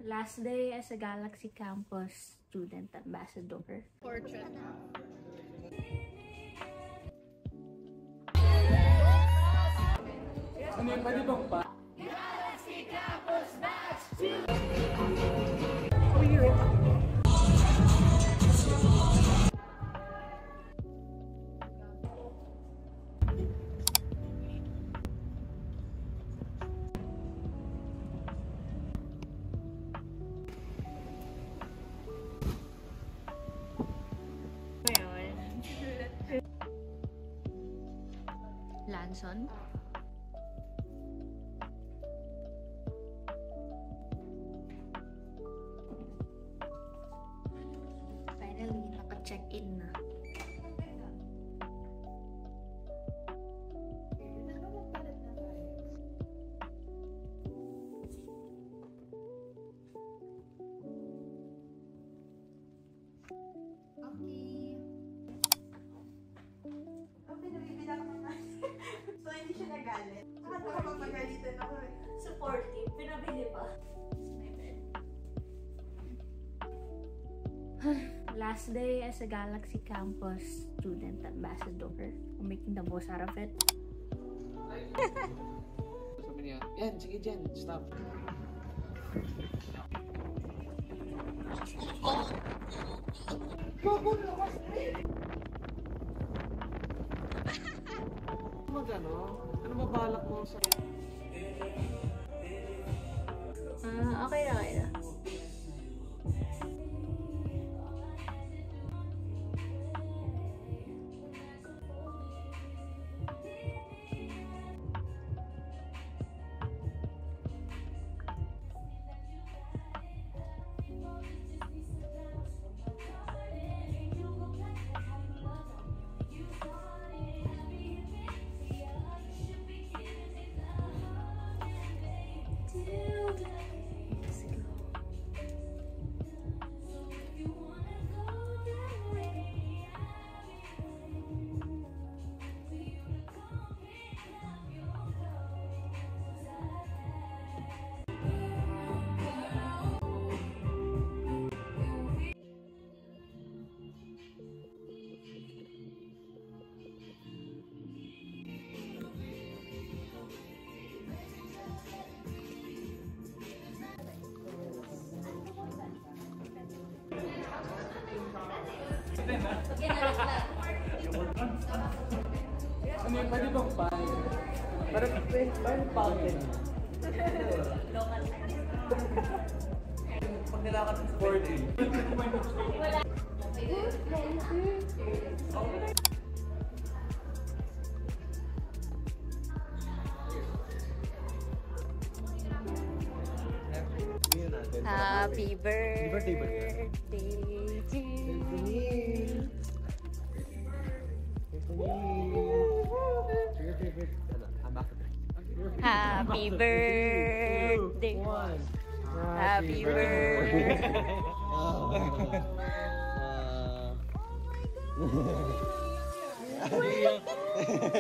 Last day as a Galaxy Campus Student Ambassador. Portrait. Ano yung pwede bang pa? Galaxy Campus Batch 2! Lanson. Finally, naka-check-in na. So, hindi siya nagalit. Akala ko magagalitan ako eh. Supportive. Pinabili pa. Last day as a Galaxy Campus Student Ambassador. I'm making the most out of it. Sabi niya, yan, sige dyan, stop. Magano? Ano ba balak mo sa... Okay na. Ano yung pwede bang pa? Parang fountain. Local. Pag nilakad ng 40. Wala. Happy birthday to you. Happy birthday. Happy birthday. Birthday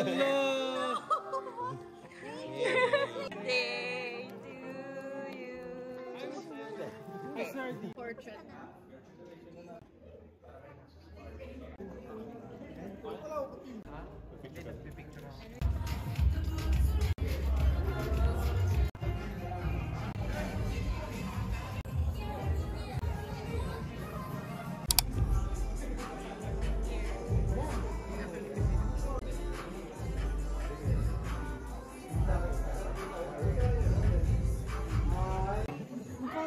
to you. Portrait.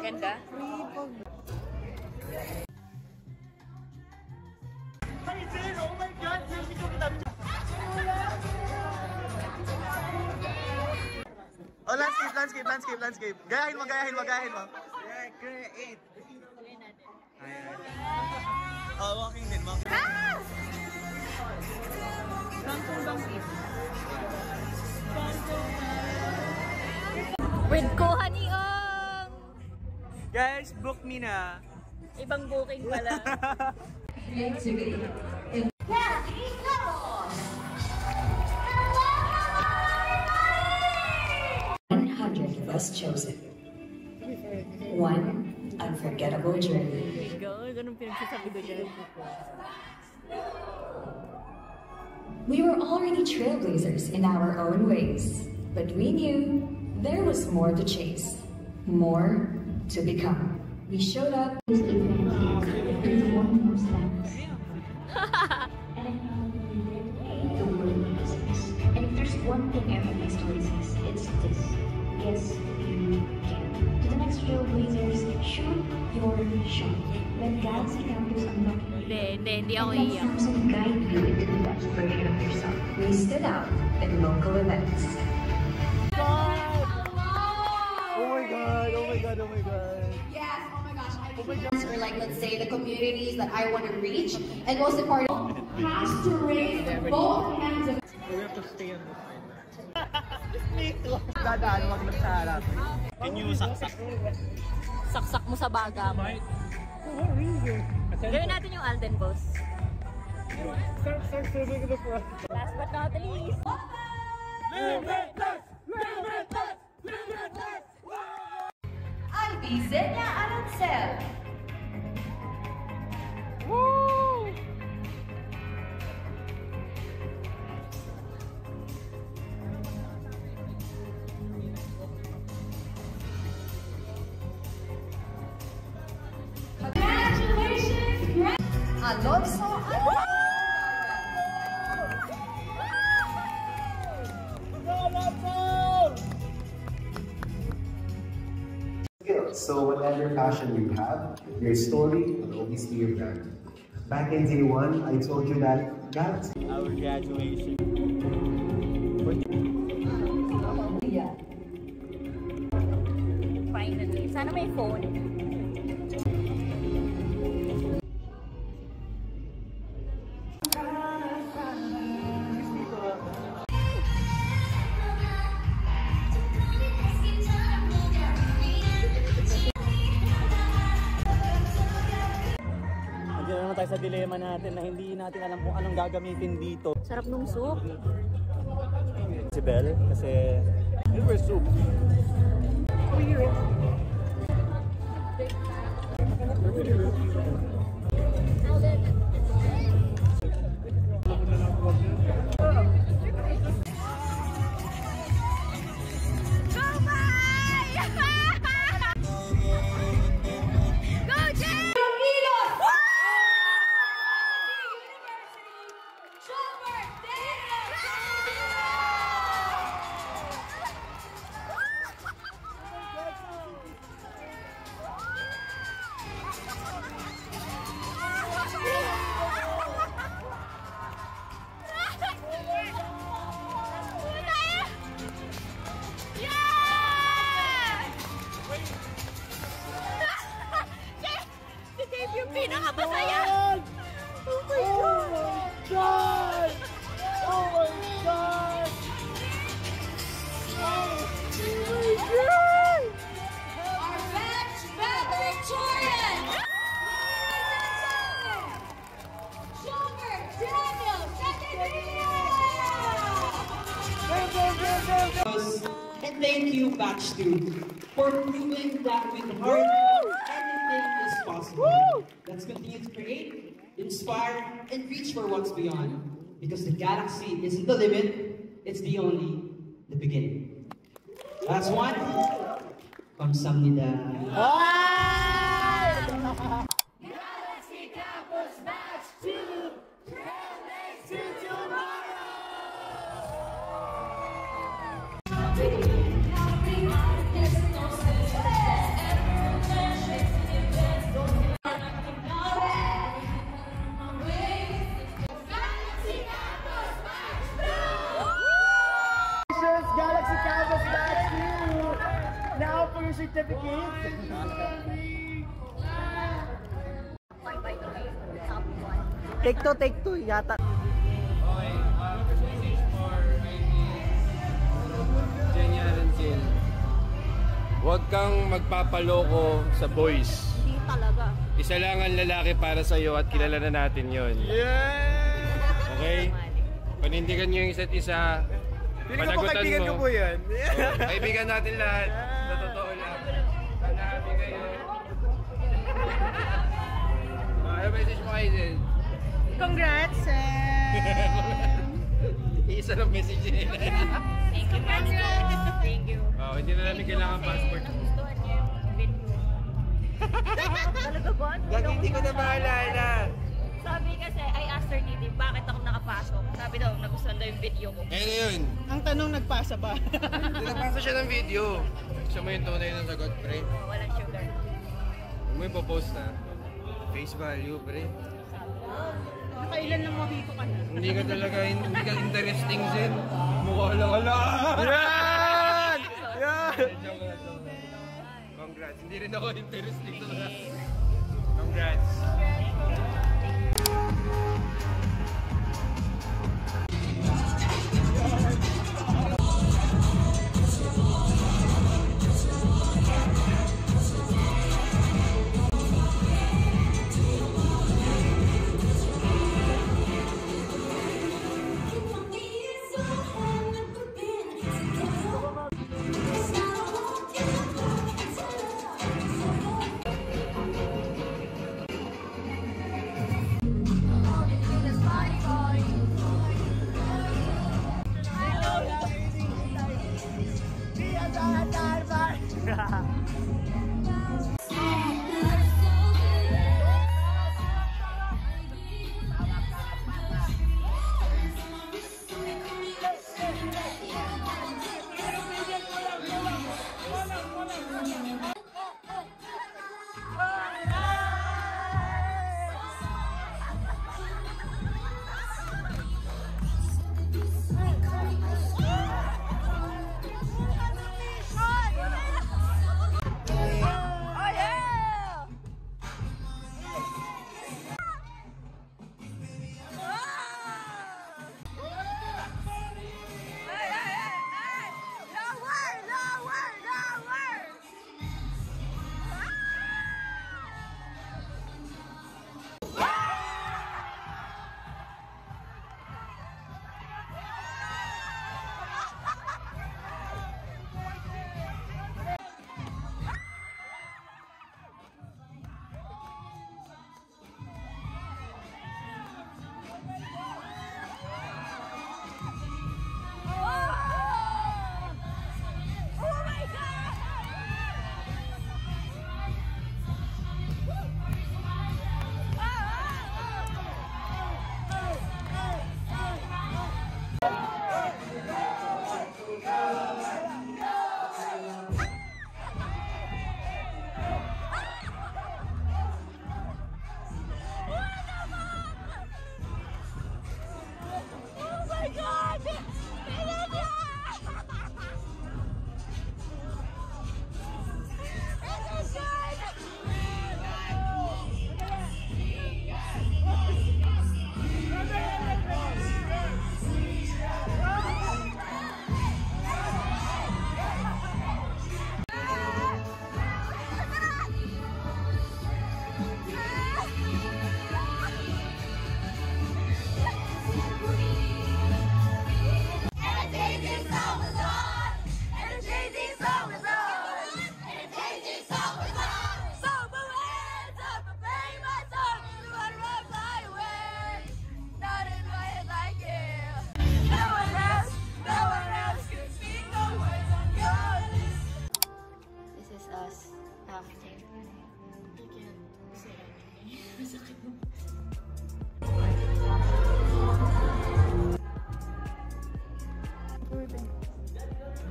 Ganda. Oh my God! Oh, landscape. Gayahin mo. Yeah, great. Oh, walking din. With Kuha ni Ong! Guys, book me na. Ibang booking pala. 100 was chosen. 1 unforgettable journey. Ganun pinagsasabi ko dyan. We were already trailblazers in our own ways, but we knew there was more to chase, more to become. We showed up. This event is one more step. And I'm proud to be there to create the world of business. And if there's one thing every my story says, it's this. Yes, you can. To the next trailblazers, shoot your shot. When Galaxy Campus unlocked Hindi ako let iiyak. Samsung guide you into the best version of yourself. We stood out in local events. Oh my god, oh my god, oh my god. Yes, oh my gosh. Or like, let's say, the communities that I want to reach. And most important, has to raise both hands of We have to stay on the side. Dadaan, wag lang sa harap. Can you saksak? Saksak mo sa baga mo. Gawin natin yung Alden pose. Start serving the front. Last but not least. Albi Zenya Arancel. congratulations. Alonso So whatever passion you have, your story will always be your brand. Back in day one, I told you that Galaxy. Our graduation. Finally. Sana may phone. Nandiyan naman tayo sa dilema natin na hindi natin alam kung anong gagamitin dito. Sarap nung soup. Si Belle, kasi liver soup. Pinakabasaya! Oh my god! Oh my god! Our bench valedictorian! Shomer Daniel And thank you, Batch 2, for proving that with hard work, anything is possible. Let's continue to create, inspire, and reach for what's beyond. Because the galaxy isn't the limit, it's the beginning. Last one. 감사합니다. Galaxy Campus Batch 2! Trailblaze to tomorrow! Galaxy Campus Batch 2! Now for your certificate! Take two yata. Huwag kang magpapaloko sa boys. Hindi talaga. Isa lang ang lalaki para sa iyo at kilala na natin yon. Okay? Panindigan niyo yung isa't isa. Feeling ko po kaibigan ko po yan. Kaibigan natin lahat. Sa totoo lang. Hanapin kayo. Congrats, Isa lang message nila. Thank you, congrats! Thank you. Oh, hindi na namin kailangan passport. Gustuhan niyo yung video. Talaga ba? Gagi, hindi ko na maalala. Sabi kasi, I asked her Niti, bakit ako nakapasok? Sabi daw, nagustuhan daw yung video ko. Eh ngayon, Ang tanong, nagpasa ba? nagpasa siya ng video. Gusto mo yung tunay na sagot, pre? Oh, walang sugar. Huwag mo yung post na. Face value, pre. Nakailan lang mabito ka na? Hindi ka talaga, hindi ka interesting, Zen. Mukha lang, ala! Yan! Yan! Congrats. Hindi rin ako interesting talaga. Congrats.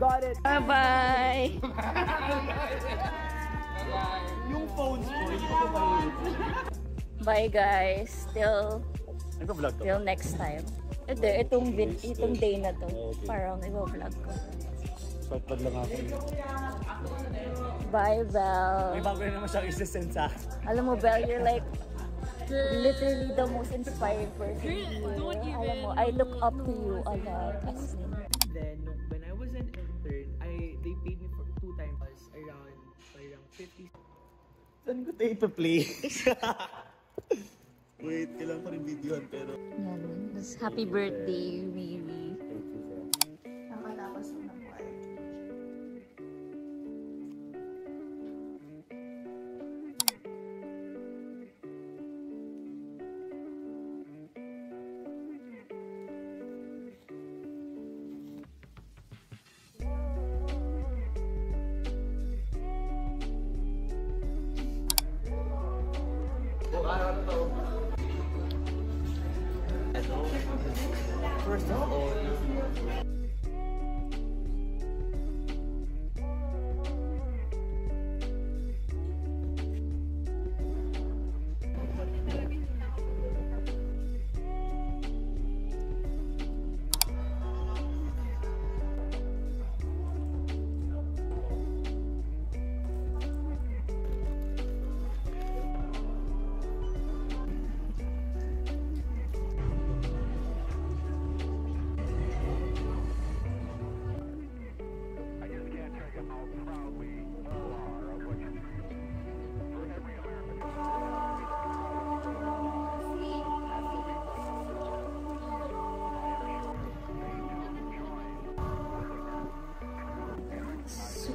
Got it. Bye-bye! Yung phones ko, hindi ko ba yun? Bye guys! Till Nag-vlog ka? next time. Itong day na to. Parang i-vlog ko. Short vlog lang ako. Bye, Belle! May bago na naman siyang isasend sa akin. Alam mo, Belle, you're like literally the most inspiring person here. Alam mo, I look up to you a lot. As in. Then, when I was an intern, they paid me for 2 times around 50. Saan ko tayo ipa-play? Wait, kailangan ko rin videohan pero... Yan. Happy birthday, Riri. Nakatapos mo na po ay. First of all,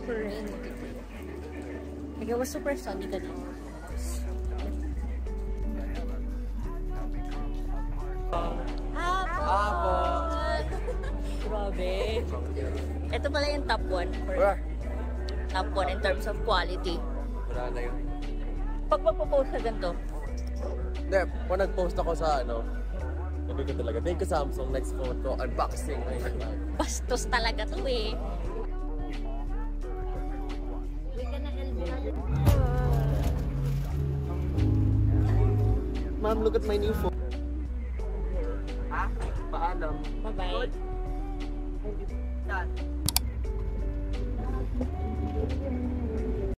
super rainy today. Like, it was super sunny kanina. Grabe. Ito pala yung top 1 top 1 in terms of quality. wala na yun. Pag magpo-post ka ganito, Hindi, kung nag-post ako sa sabi ko talaga, thank you Samsung, next phone ko, unboxing. bastos talaga to eh. Ma'am, look at my new phone.